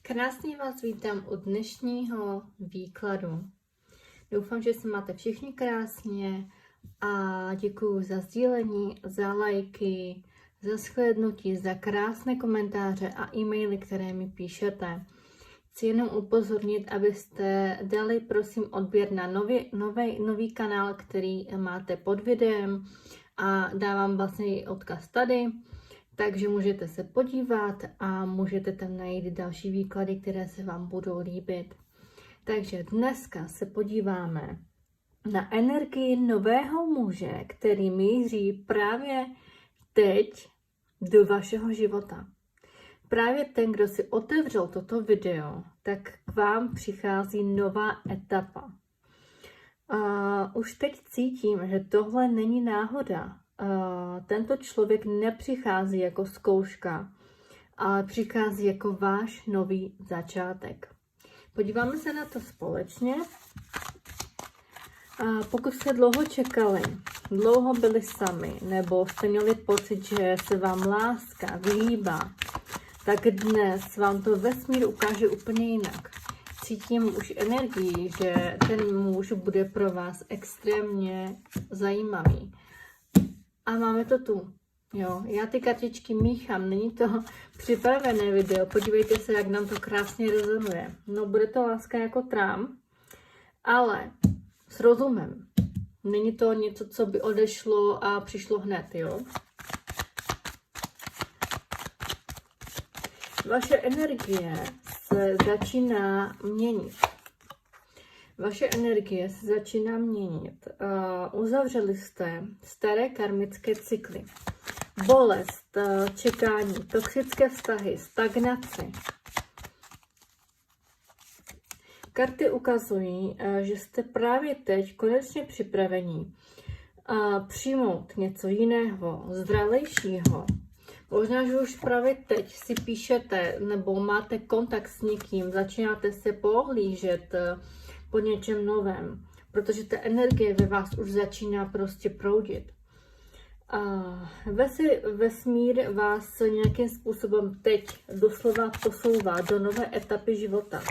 Krásně vás vítám u dnešního výkladu. Doufám, že se máte všichni krásně a děkuji za sdílení, za lajky, za shlédnutí, za krásné komentáře a e-maily, které mi píšete. Chci jenom upozornit, abyste dali prosím odběr na nový kanál, který máte pod videem a dávám vlastně odkaz tady. Takže můžete se podívat a můžete tam najít další výklady, které se vám budou líbit. Takže dneska se podíváme na energii nového muže, který míří právě teď do vašeho života. Právě ten, kdo si otevřel toto video, tak k vám přichází nová etapa. Už teď cítím, že tohle není náhoda. Tento člověk nepřichází jako zkouška, ale přichází jako váš nový začátek. Podíváme se na to společně. Pokud jste dlouho čekali, dlouho byli sami, nebo jste měli pocit, že se vám láska vyhýbá, tak dnes vám to vesmír ukáže úplně jinak. Cítím už energii, že ten muž bude pro vás extrémně zajímavý. A máme to tu. Jo, já ty kartičky míchám, není to připravené video, podívejte se, jak nám to krásně rezonuje. No, bude to láska jako trám, ale s rozumem. Není to něco, co by odešlo a přišlo hned, jo. Vaše energie se začíná měnit. Vaše energie se začíná měnit. Uzavřeli jste staré karmické cykly. Bolest, čekání, toxické vztahy, stagnaci. Karty ukazují, že jste právě teď konečně připraveni přijmout něco jiného, zdravějšího. Možná, že už právě teď si píšete nebo máte kontakt s někým, začínáte se pohlížet po něčem novém, protože ta energie ve vás už začíná prostě proudit. Vesmír vás nějakým způsobem teď doslova posouvá do nové etapy života.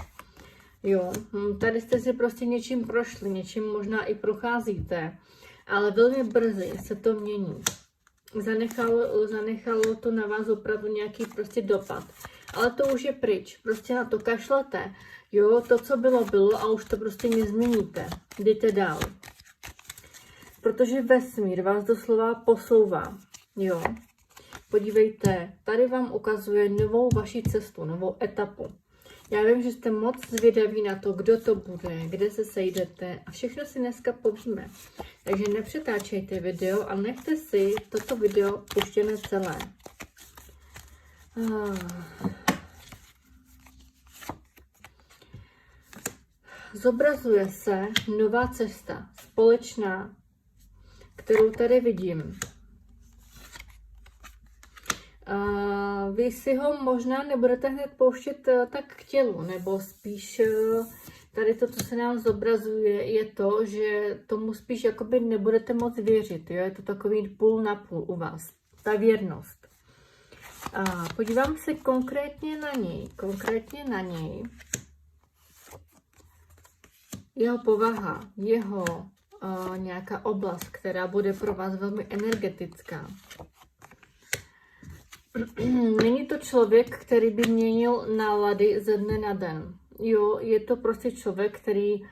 Jo, tady jste si prostě něčím prošli, něčím možná i procházíte, ale velmi brzy se to mění. Zanechalo to na vás opravdu nějaký prostě dopad. Ale to už je pryč, prostě na to kašlete. Jo, to, co bylo a už to prostě nezměníte. Jdete dál. Protože vesmír vás doslova posouvá. Jo. Podívejte, tady vám ukazuje novou vaši cestu, novou etapu. Já vím, že jste moc zvědaví na to, kdo to bude, kde se sejdete a všechno si dneska povíme. Takže nepřetáčejte video a nechte si toto video puštěné celé. Zobrazuje se nová cesta, společná, kterou tady vidím. Vy si ho možná nebudete hned pouštět tak k tělu, nebo spíš tady to, co se nám zobrazuje, je to, že tomu spíš jakoby nebudete moc věřit. Jo? Je to takový půl na půl u vás. Ta věrnost. Podívám se konkrétně na něj. Jeho povaha, jeho nějaká oblast, která bude pro vás velmi energetická. Není to člověk, který by měnil nálady ze dne na den. Jo, je to prostě člověk, který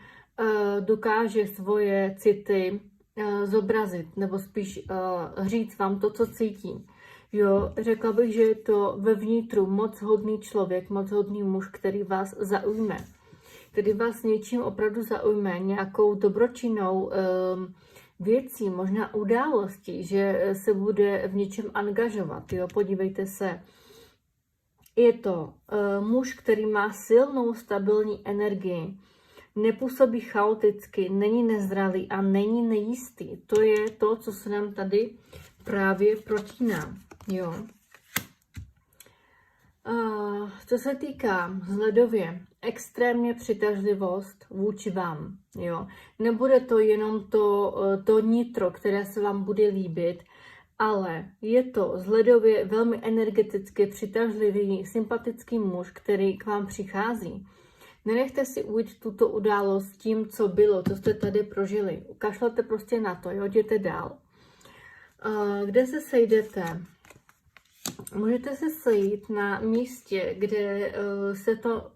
dokáže svoje city zobrazit, nebo spíš říct vám to, co cítí. Jo, řekla bych, že je to vevnitru moc hodný člověk, moc hodný muž, který vás zaujme. Který vás něčím opravdu zaujme, nějakou dobročinnou věcí, možná událostí, že se bude v něčem angažovat. Jo? Podívejte se, je to muž, který má silnou, stabilní energii, nepůsobí chaoticky, není nezralý a není nejistý. To je to, co se nám tady právě protíná. Jo? Co se týká vzhledově, extrémně přitažlivost vůči vám. Jo? Nebude to jenom to nitro, které se vám bude líbit, ale je to vzhledově velmi energeticky přitažlivý, sympatický muž, který k vám přichází. Nenechte si ujít tuto událost tím, co bylo, co jste tady prožili. Kašlete prostě na to, jděte dál. Kde se sejdete? Můžete se sejít na místě, kde se to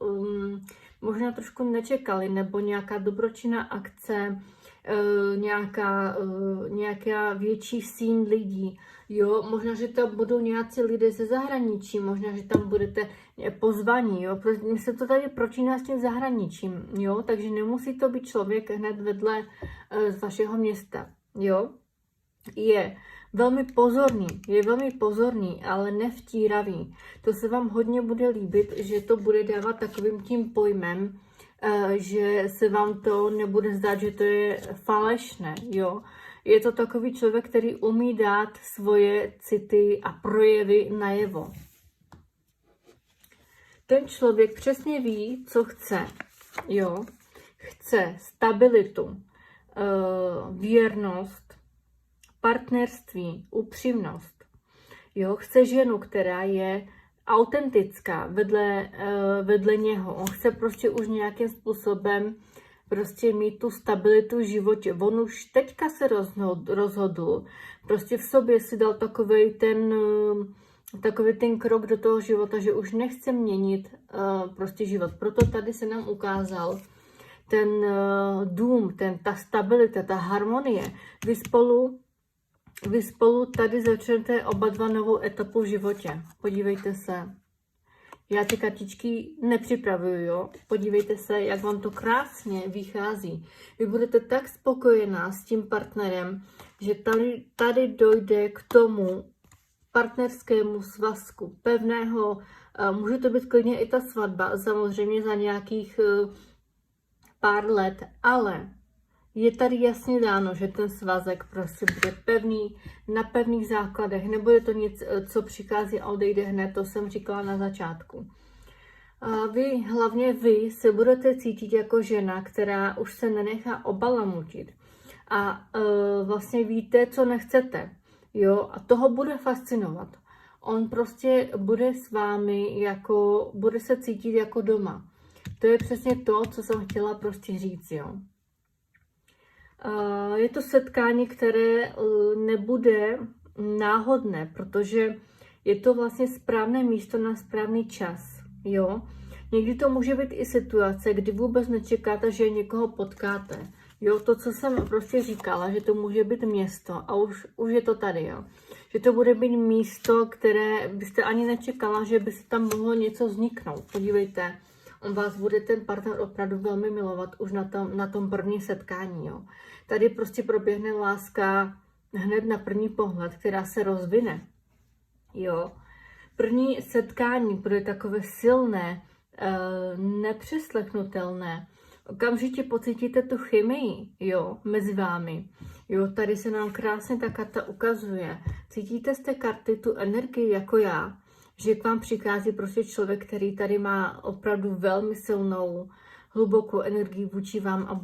možná trošku nečekali, nebo nějaká dobročinná akce, nějaká větší síň lidí. Jo, možná, že tam budou nějací lidé ze zahraničí, možná, že tam budete pozvaní, jo, protože se to tady pročíná s tím zahraničím, jo, takže nemusí to být člověk hned vedle z vašeho města, jo. Je velmi pozorný, ale nevtíravý. To se vám hodně bude líbit, že to bude dávat takovým tím pojmem, že se vám to nebude zdát, že to je falešné, jo. Je to takový člověk, který umí dát svoje city a projevy najevo. Ten člověk přesně ví, co chce, jo. Chce stabilitu, věrnost, partnerství, upřímnost. Jo, chce ženu, která je autentická vedle něho. On chce prostě už nějakým způsobem prostě mít tu stabilitu v životě. On už teďka se rozhodl. Prostě v sobě si dal takový ten krok do toho života, že už nechce měnit prostě život. Proto tady se nám ukázal ten dům, ta stabilita, ta harmonie. Vy spolu tady začnete oba dva novou etapu v životě. Podívejte se. Já ty kartičky nepřipravuju, jo. Podívejte se, jak vám to krásně vychází. Vy budete tak spokojená s tím partnerem, že tady dojde k tomu partnerskému svazku, pevného. Může to být klidně i ta svatba, samozřejmě za nějakých pár let, ale je tady jasně dáno, že ten svazek prostě bude pevný, na pevných základech. Nebude to nic, co přichází a odejde hned, to jsem říkala na začátku. Hlavně vy se budete cítit jako žena, která už se nenechá obalamutit. A vlastně víte, co nechcete. Jo? A toho bude fascinovat. On prostě bude s vámi, bude se cítit jako doma. To je přesně to, co jsem chtěla prostě říct, jo. Je to setkání, které nebude náhodné, protože je to vlastně správné místo na správný čas, jo. Někdy to může být i situace, kdy vůbec nečekáte, že někoho potkáte, jo. To, co jsem prostě říkala, že to může být město a už je to tady, jo. Že to bude být místo, které byste ani nečekala, že by se tam mohlo něco vzniknout. Podívejte, on vás bude ten partner opravdu velmi milovat už na tom prvním setkání, jo. Tady prostě proběhne láska hned na první pohled, která se rozvine, jo. První setkání bude takové silné, nepřeslechnutelné. Okamžitě pocítíte tu chemii, jo, mezi vámi. Jo, tady se nám krásně ta karta ukazuje. Cítíte z té karty tu energii jako já, že k vám přichází prostě člověk, který tady má opravdu velmi silnou, hlubokou energii vůči vám a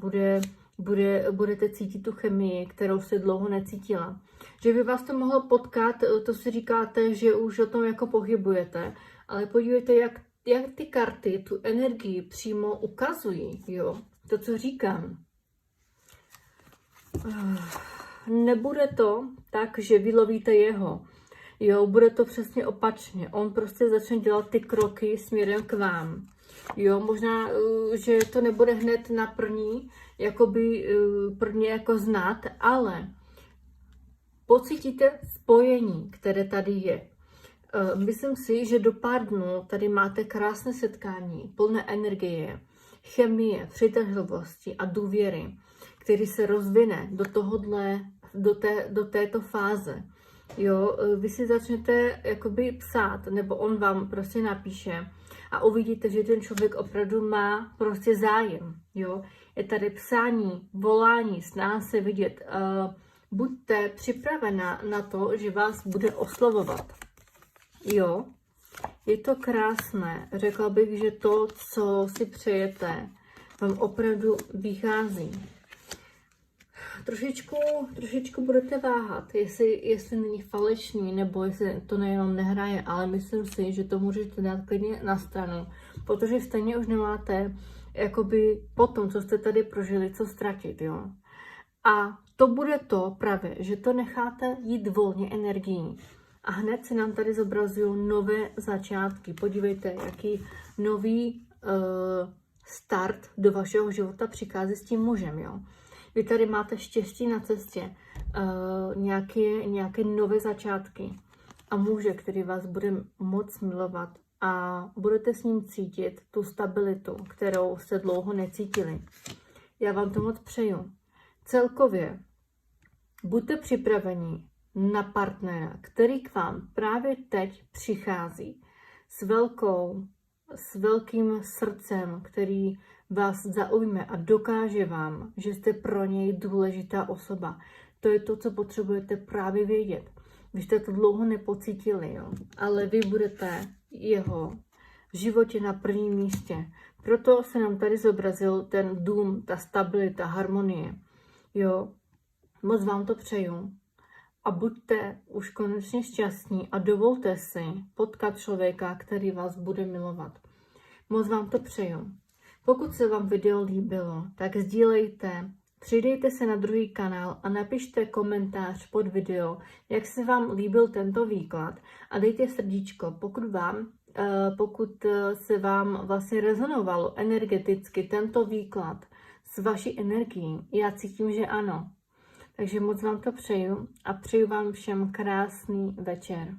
budete cítit tu chemii, kterou se dlouho necítila. Že by vás to mohlo potkat, to si říkáte, že už o tom jako pohybujete, ale podívejte, jak ty karty tu energii přímo ukazují, jo, to, co říkám. Nebude to tak, že vylovíte jeho, jo, bude to přesně opačně. On prostě začne dělat ty kroky směrem k vám. Jo, možná, že to nebude hned na první jako znát, ale pocítíte spojení, které tady je. Myslím si, že do pár dnů tady máte krásné setkání, plné energie, chemie, přitažlivosti a důvěry, který se rozvine do této fáze. Jo, vy si začnete jakoby psát, nebo on vám prostě napíše a uvidíte, že ten člověk opravdu má prostě zájem. Jo, je tady psání, volání, snaha se vidět. Buďte připravena na to, že vás bude oslovovat. Jo, je to krásné. Řekla bych, že to, co si přejete, vám opravdu vychází. trošičku budete váhat, jestli není falešný, nebo jestli to nejenom nehraje, ale myslím si, že to můžete dát klidně na stranu, protože stejně už nemáte jakoby po tom, co jste tady prožili, co ztratit, jo. A to bude to právě, že to necháte jít volně energií. A hned se nám tady zobrazují nové začátky. Podívejte, jaký nový start do vašeho života přichází s tím mužem, jo. Vy tady máte štěstí na cestě, nějaké nové začátky a muže, který vás bude moc milovat a budete s ním cítit tu stabilitu, kterou jste dlouho necítili. Já vám to moc přeju. Celkově buďte připraveni na partnera, který k vám právě teď přichází s velkým srdcem, který vás zaujme a dokáže vám, že jste pro něj důležitá osoba. To je to, co potřebujete právě vědět. Vy jste to dlouho nepocítili, jo? Ale vy budete jeho v životě na prvním místě. Proto se nám tady zobrazil ten dům, ta stabilita, harmonie. Jo, moc vám to přeju. A buďte už konečně šťastní a dovolte si potkat člověka, který vás bude milovat. Moc vám to přeju. Pokud se vám video líbilo, tak sdílejte, přidejte se na druhý kanál a napište komentář pod video, jak se vám líbil tento výklad a dejte srdíčko, pokud se vám vlastně rezonovalo energeticky tento výklad s vaší energií. Já cítím, že ano. Takže moc vám to přeju a přeju vám všem krásný večer.